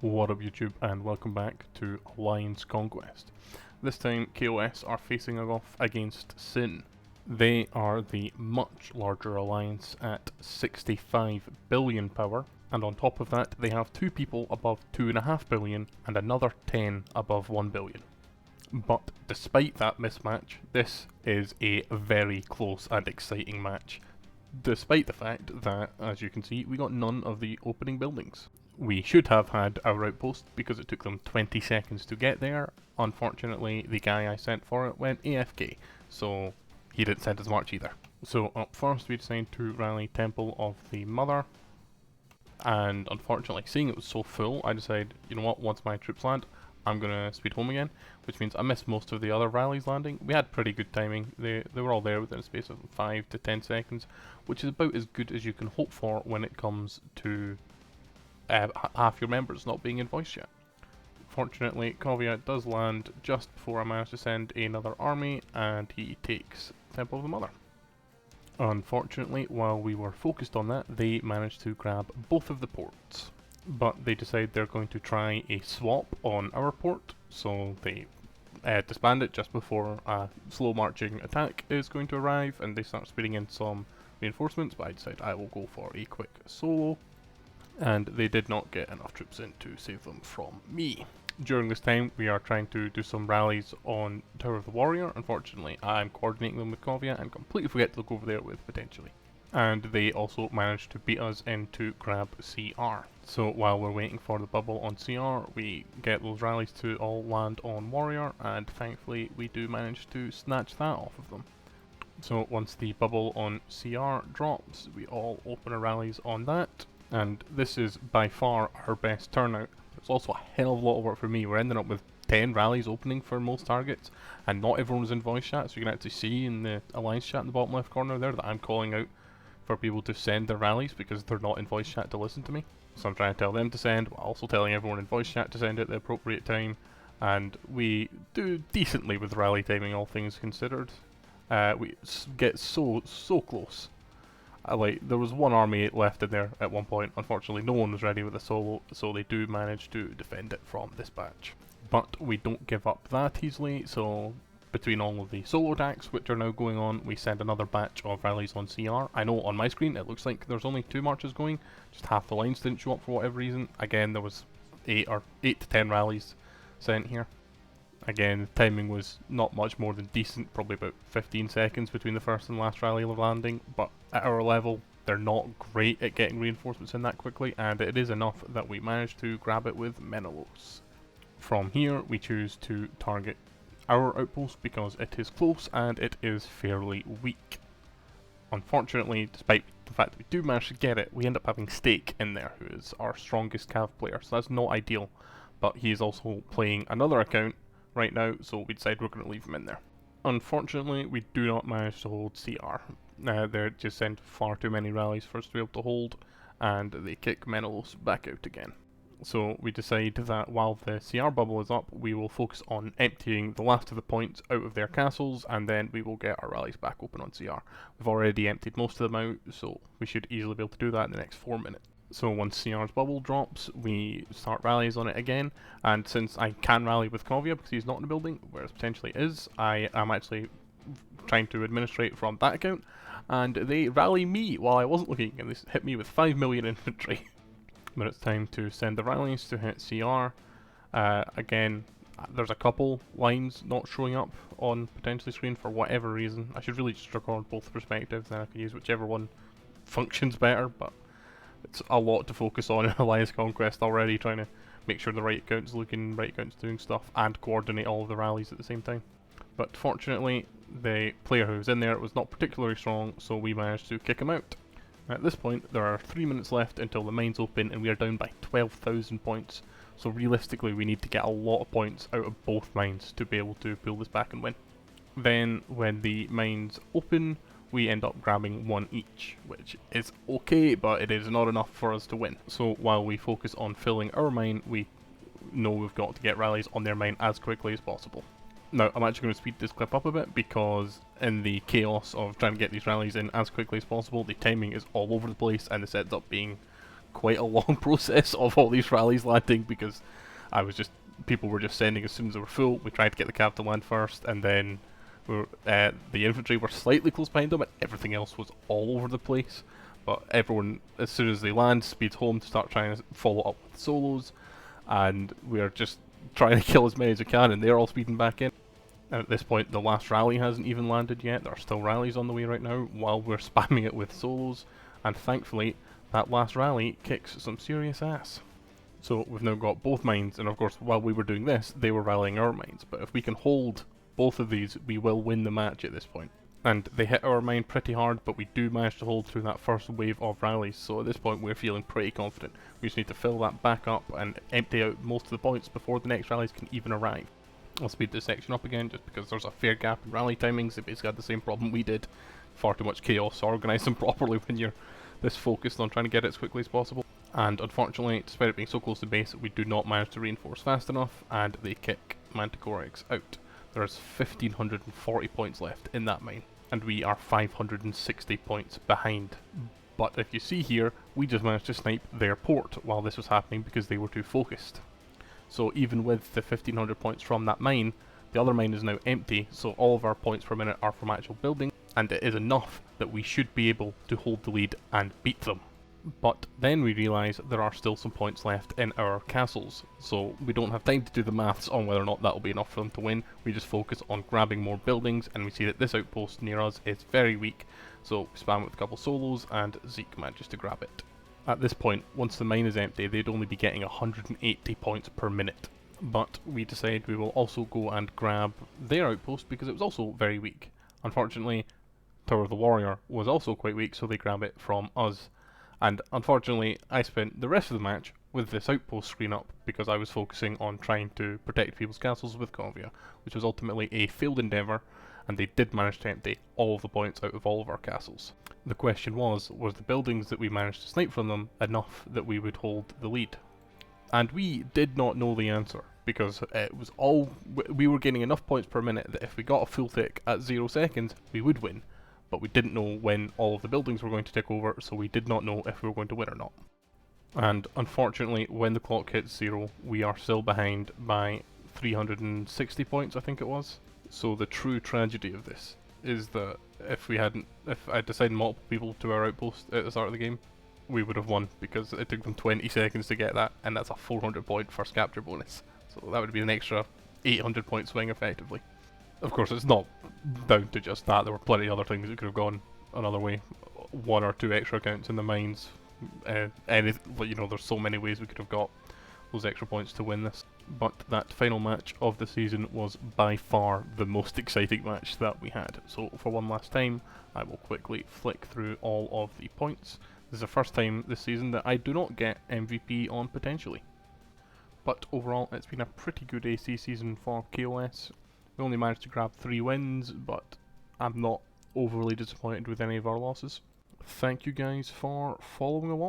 What up YouTube, and welcome back to Alliance Conquest. This time K0S are facing off against Sin. They are the much larger alliance at 65 billion power, and on top of that they have 2 people above 2.5 billion and another 10 above 1 billion. But despite that mismatch, this is a very close and exciting match, despite the fact that, as you can see, we got none of the opening buildings. We should have had our outpost because it took them 20 seconds to get there. Unfortunately, the guy I sent for it went AFK, so he didn't send as much either. So up first we decided to rally Temple of the Mother, and unfortunately, seeing it was so full, I decided, you know what, once my troops land, I'm gonna speed home again, which means I missed most of the other rallies landing. We had pretty good timing. They were all there within a space of 5 to 10 seconds, which is about as good as you can hope for when it comes to half your members not being in voice chat. Fortunately, Covya does land just before I manage to send another army, and he takes Temple of the Mother. Unfortunately, while we were focused on that, they managed to grab both of the ports. But they decide they're going to try a swap on our port, so they disband it just before a slow marching attack is going to arrive, and they start speeding in some reinforcements, but I decide I will go for a quick solo. And they did not get enough troops in to save them from me. During this time, we are trying to do some rallies on Tower of the Warrior. Unfortunately, I'm coordinating them with Covya and completely forget to look over there with potentially. And they also managed to beat us in to grab CR. So while we're waiting for the bubble on CR, we get those rallies to all land on Warrior, and thankfully we do manage to snatch that off of them. So once the bubble on CR drops, we all open our rallies on that. And this is by far our best turnout. It's also a hell of a lot of work for me. We're ending up with 10 rallies opening for most targets, and not everyone's in voice chat, so you can actually see in the alliance chat in the bottom left corner there that I'm calling out for people to send their rallies because they're not in voice chat to listen to me. So I'm trying to tell them to send, while also telling everyone in voice chat to send at the appropriate time, and we do decently with rally timing, all things considered. We get so close. Like, there was one army left in there at one point. Unfortunately, no one was ready with a solo, so they do manage to defend it from this batch. But we don't give up that easily, so between all of the solo attacks which are now going on, we send another batch of rallies on CR. I know on my screen it looks like there's only 2 marches going, just half the lines didn't show up for whatever reason. Again, there was 8 to 10 rallies sent here. Again, the timing was not much more than decent, probably about 15 seconds between the first and last rally landing, but at our level, they're not great at getting reinforcements in that quickly, and it is enough that we managed to grab it with Menelaus. From here, we choose to target our outpost because it is close and it is fairly weak. Unfortunately, despite the fact that we do manage to get it, we end up having Stake in there, who is our strongest cav player, so that's not ideal, but he is also playing another account right now, so we decide we're going to leave him in there. Unfortunately, we do not manage to hold CR. They just send far too many rallies for us to be able to hold, and they kick Menelaus back out again. So we decide that while the CR bubble is up, we will focus on emptying the last of the points out of their castles, and then we will get our rallies back open on CR. We've already emptied most of them out, so we should easily be able to do that in the next 4 minutes. So once CR's bubble drops, we start rallies on it again, and since I can rally with Covya because he's not in the building, whereas potentially is, I am actually trying to administrate from that account, and they rally me while I wasn't looking, and they hit me with 5 million infantry. But it's time to send the rallies to hit CR. Again, there's a couple lines not showing up on potentially screen for whatever reason. I should really just record both perspectives, then I can use whichever one functions better, but it's a lot to focus on in Alliance Conquest already, trying to make sure the right account's looking, right account's doing stuff, and coordinate all of the rallies at the same time. But fortunately, the player who was in there was not particularly strong, so we managed to kick him out. At this point, there are 3 minutes left until the mines open, and we are down by 12,000 points, so realistically we need to get a lot of points out of both mines to be able to pull this back and win. Then, when the mines open, we end up grabbing 1 each, which is okay, but it is not enough for us to win. So while we focus on filling our mine, we know we've got to get rallies on their mine as quickly as possible. Now, I'm actually going to speed this clip up a bit because in the chaos of trying to get these rallies in as quickly as possible, the timing is all over the place and this ends up being quite a long process of all these rallies landing, because people were just sending as soon as they were full. We tried to get the cav to land first, and then the infantry were slightly close behind them, and everything else was all over the place. But everyone, as soon as they land, speeds home to start trying to follow up with solos, and we're just trying to kill as many as we can, and they're all speeding back in. And at this point, the last rally hasn't even landed yet. There are still rallies on the way right now, while we're spamming it with solos, and thankfully, that last rally kicks some serious ass. So we've now got both mines, and of course, while we were doing this, they were rallying our mines. But if we can hold both of these, we will win the match at this point. And they hit our mine pretty hard, but we do manage to hold through that first wave of rallies, so at this point we're feeling pretty confident. We just need to fill that back up and empty out most of the points before the next rallies can even arrive. I'll speed this section up again, just because there's a fair gap in rally timings. They basically had the same problem we did. Far too much chaos to organise them properly when you're this focused on trying to get it as quickly as possible. And unfortunately, despite it being so close to base, we do not manage to reinforce fast enough, and they kick Manticore Eggs out. There's 1540 points left in that mine, and we are 560 points behind. But if you see here, we just managed to snipe their port while this was happening because they were too focused. So even with the 1500 points from that mine, the other mine is now empty, so all of our points per minute are from actual building, and it is enough that we should be able to hold the lead and beat them. But then we realise there are still some points left in our castles, so we don't have time to do the maths on whether or not that will be enough for them to win. We just focus on grabbing more buildings, and we see that this outpost near us is very weak, so we spam it with a couple solos, and Zeke manages to grab it. At this point, once the mine is empty, they'd only be getting 180 points per minute. But we decide we will also go and grab their outpost because it was also very weak. Unfortunately, Tower of the Warrior was also quite weak, so they grab it from us. And unfortunately, I spent the rest of the match with this outpost screen up because I was focusing on trying to protect people's castles with Covya, which was ultimately a failed endeavour, and they did manage to empty all of the points out of all of our castles. The question was the buildings that we managed to snipe from them enough that we would hold the lead? And we did not know the answer, because it was we were gaining enough points per minute that if we got a full tick at 0 seconds, we would win. But we didn't know when all of the buildings were going to tick over, so we did not know if we were going to win or not. And unfortunately, when the clock hits 0, we are still behind by 360 points, I think it was. So the true tragedy of this is that if I decided multiple people to our outpost at the start of the game, we would have won, because it took them 20 seconds to get that, and that's a 400 point first capture bonus. So that would be an extra 800 point swing effectively. Of course, it's not down to just that. There were plenty of other things that could have gone another way. 1 or 2 extra accounts in the mines. There's so many ways we could have got those extra points to win this. But that final match of the season was by far the most exciting match that we had. So for one last time, I will quickly flick through all of the points. This is the first time this season that I do not get MVP on potentially. But overall, it's been a pretty good AC season for KOS. We only managed to grab 3 wins, but I'm not overly disappointed with any of our losses. Thank you guys for following along.